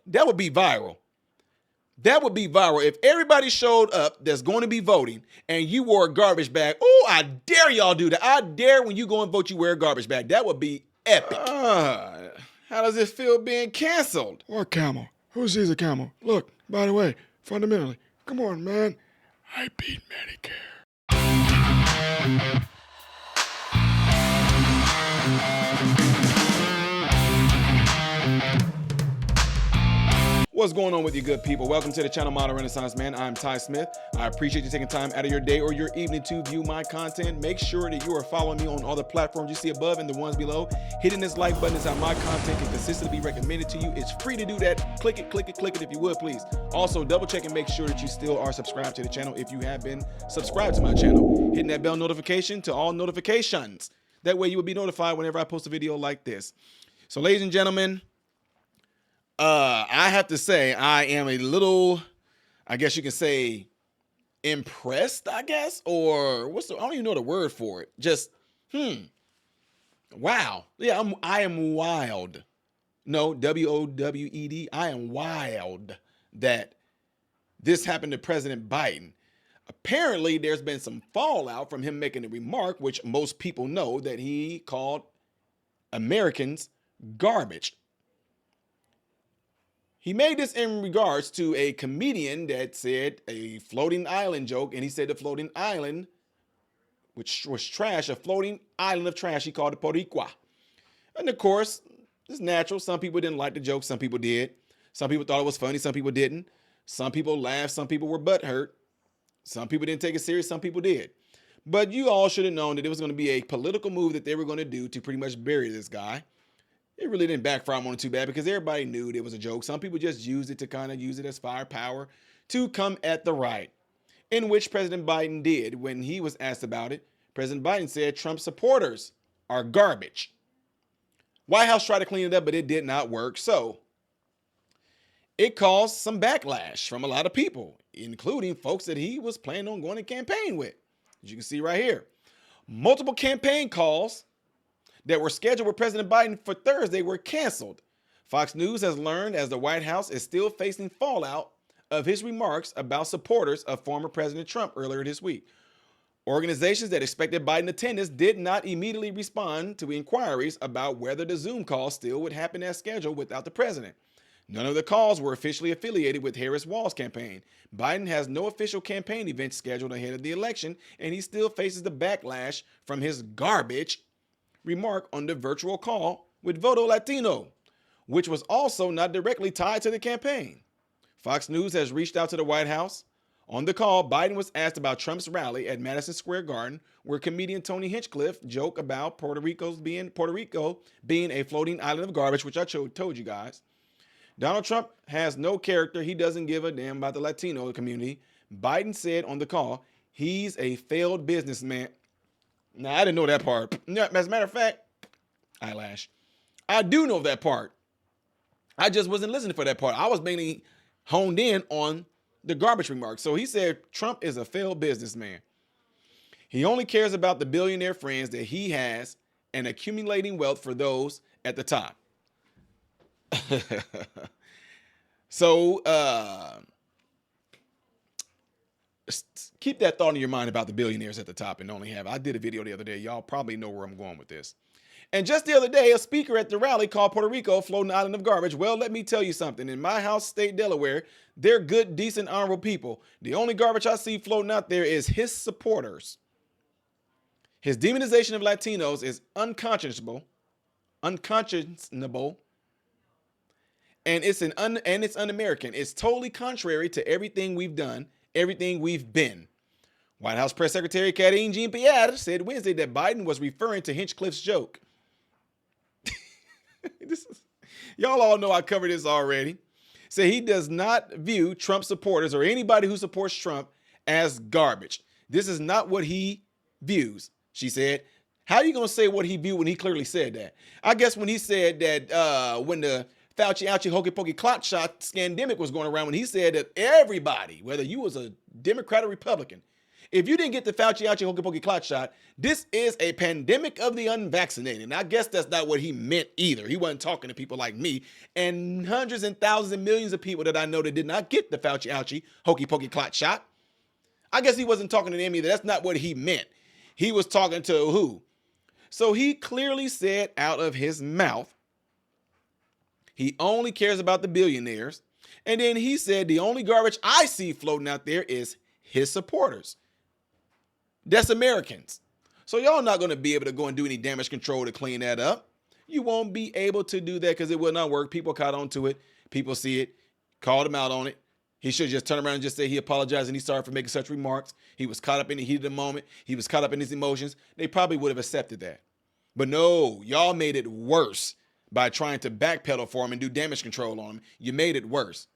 That would be viral. That would be viral. If everybody showed up that's going to be voting and you wore a garbage bag. Oh, I dare y'all do that. I dare when you go and vote, you wear a garbage bag. That would be epic. How does it feel being canceled? What camel? Who sees a camel? Look, by the way, fundamentally, come on, man. I beat Medicare. What's going on with you good people? Welcome to the channel Modern Renaissance Man. I'm Ty Smith. I appreciate you taking time out of your day or your evening to view my content. Make sure that you are following me on all the platforms you see above and the ones below. Hitting this like button is how my content can consistently be recommended to you. It's free to do that. Click it, click it, click it if you would, please. Also, double check and make sure that you still are subscribed to the channel if you have been subscribed to my channel. Hitting that bell notification to all notifications. That way you will be notified whenever I post a video like this. So, ladies and gentlemen, I have to say I am a little, I guess you can say, impressed, I guess, or I don't even know the word for it. Just, wow. Yeah, I am wild. No, W-O-W-E-D. I am wild that this happened to President Biden. Apparently, there's been some fallout from him making a remark, which most people know, that he called Americans garbage. He made this in regards to a comedian that said a floating island joke, and he said the floating island, which was trash, a floating island of trash, he called it Boricua. And of course, it's natural. Some people didn't like the joke, some people did. Some people thought it was funny, some people didn't. Some people laughed, some people were butthurt. Some people didn't take it serious, some people did. But you all should have known that it was going to be a political move that they were going to do to pretty much bury this guy. It really didn't backfire on it too bad because everybody knew it was a joke. Some people just used it to kind of use it as firepower to come at the right, in which President Biden did. When he was asked about it, President Biden said Trump supporters are garbage. White House tried to clean it up, but it did not work. So it caused some backlash from a lot of people, including folks that he was planning on going to campaign with. As you can see right here, multiple campaign calls that were scheduled with President Biden for Thursday were canceled. Fox News has learned as the White House is still facing fallout of his remarks about supporters of former President Trump earlier this week. Organizations that expected Biden attendance did not immediately respond to inquiries about whether the Zoom call still would happen as scheduled without the president. None of the calls were officially affiliated with Harris-Walz's campaign. Biden has no official campaign events scheduled ahead of the election, and he still faces the backlash from his garbage remark on the virtual call with Voto Latino, which was also not directly tied to the campaign. Fox News has reached out to the White House. On the call, Biden was asked about Trump's rally at Madison Square Garden, where comedian Tony Hinchcliffe joked about Puerto Rico being a floating island of garbage, which I told you guys. Donald Trump has no character. He doesn't give a damn about the Latino community. Biden said on the call, he's a failed businessman. Now, I didn't know that part. As a matter of fact, eyelash. I do know that part. I just wasn't listening for that part. I was mainly honed in on the garbage remarks. So he said Trump is a failed businessman. He only cares about the billionaire friends that he has and accumulating wealth for those at the top. So, keep that thought in your mind about the billionaires at the top and only have. I did a video the other day. Y'all probably know where I'm going with this. And just the other day, a speaker at the rally called Puerto Rico a floating island of garbage. Well, let me tell you something. In my house state, Delaware, they're good, decent, honorable people. The only garbage I see floating out there is his supporters. His demonization of Latinos is unconscionable, and it's un-American. It's totally contrary to everything we've done, everything we've been. White House Press Secretary Karine Jean-Pierre said Wednesday that Biden was referring to Hinchcliffe's joke. Y'all all know I covered this already. Said he does not view Trump supporters or anybody who supports Trump as garbage. This is not what he views, she said. How are you going to say what he viewed when he clearly said that? I guess when he said that when the Fauci, ouchie, hokey pokey clock shot scandemic was going around, when he said that everybody, whether you was a Democrat or Republican, If you didn't get the Fauci hokey pokey clot shot, this is a pandemic of the unvaccinated. And I guess that's not what he meant either. He wasn't talking to people like me and hundreds and thousands and millions of people that I know that did not get the Fauci hokey pokey clot shot. I guess he wasn't talking to them either. That's not what he meant. He was talking to who? So he clearly said out of his mouth, he only cares about the billionaires. And then he said the only garbage I see floating out there is his supporters. That's Americans. So y'all not going to be able to go and do any damage control to clean that up. You won't be able to do that because it will not work. People caught on to it. People see it. Called him out on it. He should just turn around and just say he apologized and he's sorry for making such remarks. He was caught up in the heat of the moment. He was caught up in his emotions. They probably would have accepted that. But no, y'all made it worse by trying to backpedal for him and do damage control on him. You made it worse.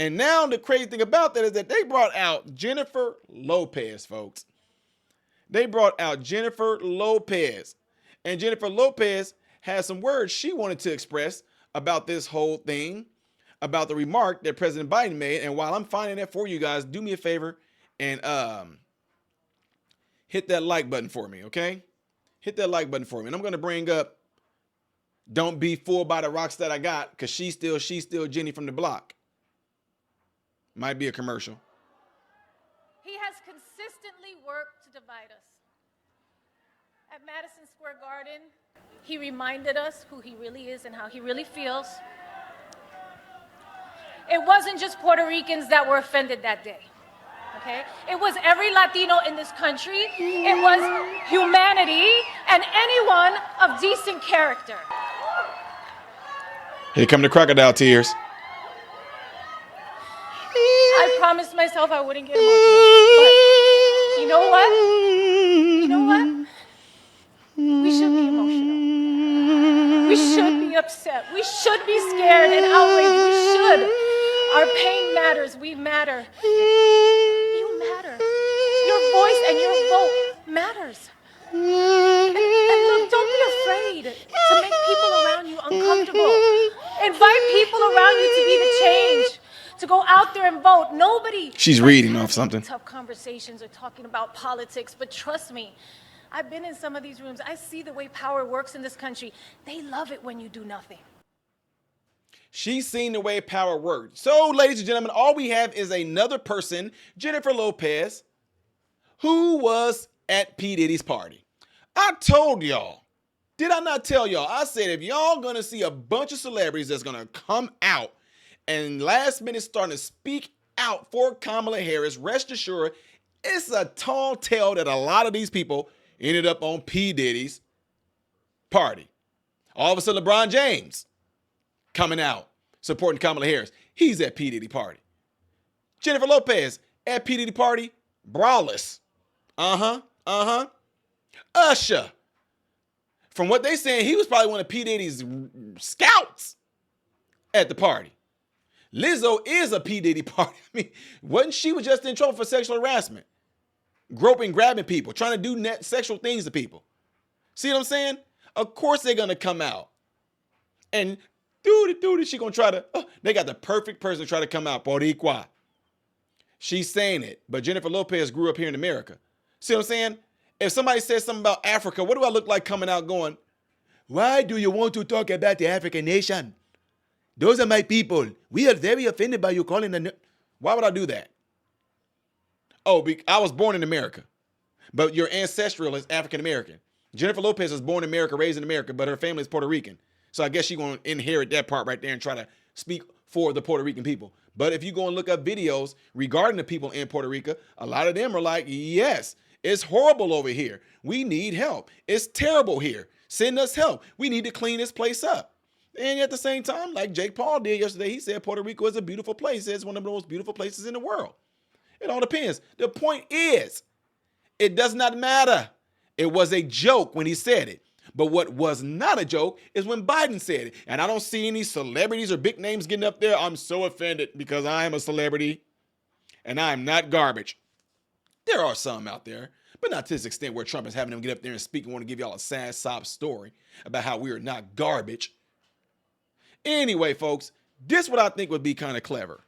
And now the crazy thing about that is that they brought out Jennifer Lopez, folks. They brought out Jennifer Lopez. And Jennifer Lopez has some words she wanted to express about this whole thing, about the remark that President Biden made. And while I'm finding that for you guys, do me a favor and hit that like button for me, okay? Hit that like button for me. And I'm going to bring up Don't Be Fooled by the Rocks That I Got, because she's still Jenny from the block. Might be a commercial. He has consistently worked to divide us. At Madison Square Garden, he reminded us who he really is and how he really feels. It wasn't just Puerto Ricans that were offended that day, okay? It was every Latino in this country. It was humanity and anyone of decent character. Here come the crocodile tears. I promised myself I wouldn't get emotional, but you know what? You know what? We should be emotional. We should be upset. We should be scared and outraged. We should. Our pain matters. We matter. You matter. Your voice and your vote matters. And look, don't be afraid to make people around you uncomfortable. Invite people around you to be the change. To go out there and vote. Nobody. She's reading off something. Tough conversations or talking about politics, but trust me, I've been in some of these rooms. I see the way power works in this country. They love it when you do nothing. She's seen the way power works. So, ladies and gentlemen, all we have is another person, Jennifer Lopez, who was at P. Diddy's party. I told y'all. Did I not tell y'all? I said if y'all gonna see a bunch of celebrities that's gonna come out and last minute starting to speak out for Kamala Harris, rest assured, it's a tall tale that a lot of these people ended up on P. Diddy's party. All of a sudden, LeBron James coming out, supporting Kamala Harris. He's at P. Diddy party. Jennifer Lopez at P. Diddy party, braless. Usher. From what they saying, he was probably one of P. Diddy's scouts at the party. Lizzo is a P. Diddy party. I mean, wasn't she was just in trouble for sexual harassment? Groping, grabbing people, trying to do sexual things to people. See what I'm saying? Of course they're going to come out. And she going to try to, they got the perfect person to try to come out, Boricua. She's saying it, but Jennifer Lopez grew up here in America. See what I'm saying? If somebody says something about Africa, what do I look like coming out going, why do you want to talk about the African nation? Those are my people. We are very offended by you calling them. Why would I do that? Oh, I was born in America, but your ancestral is African American. Jennifer Lopez was born in America, raised in America, but her family is Puerto Rican. So I guess she's going to inherit that part right there and try to speak for the Puerto Rican people. But if you go and look up videos regarding the people in Puerto Rico, a lot of them are like, yes, it's horrible over here. We need help. It's terrible here. Send us help. We need to clean this place up. And at the same time, like Jake Paul did yesterday, he said Puerto Rico is a beautiful place. It's one of the most beautiful places in the world. It all depends. The point is, it does not matter. It was a joke when he said it. But what was not a joke is when Biden said it. And I don't see any celebrities or big names getting up there. I'm so offended because I am a celebrity and I am not garbage. There are some out there, but not to this extent where Trump is having them get up there and speak and want to give y'all a sad sob story about how we are not garbage. Anyway, folks, this what I think would be kind of clever.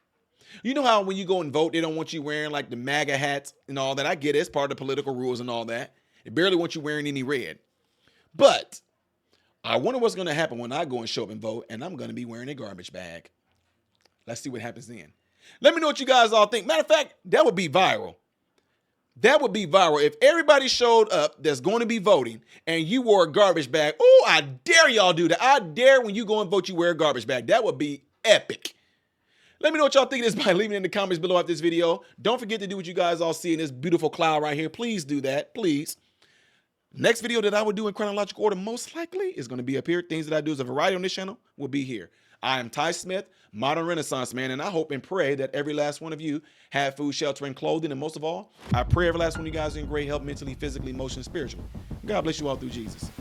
You know how when you go and vote, they don't want you wearing like the MAGA hats and all that. I get it. It's part of the political rules and all that. They barely want you wearing any red. But I wonder what's going to happen when I go and show up and vote, and I'm going to be wearing a garbage bag. Let's see what happens then. Let me know what you guys all think. Matter of fact, that would be viral. That would be viral. If everybody showed up that's going to be voting and you wore a garbage bag. Oh, I dare y'all do that. I dare when you go and vote, you wear a garbage bag. That would be epic. Let me know what y'all think of this by leaving it in the comments below after this video. Don't forget to do what you guys all see in this beautiful cloud right here. Please do that, please. Next video that I will do in chronological order most likely is going to be up here. Things that I do as a variety on this channel will be here. I am Ty Smith, Modern Renaissance Man, and I hope and pray that every last one of you have food, shelter, and clothing. And most of all, I pray every last one of you guys are in great health mentally, physically, emotionally, spiritually. God bless you all through Jesus.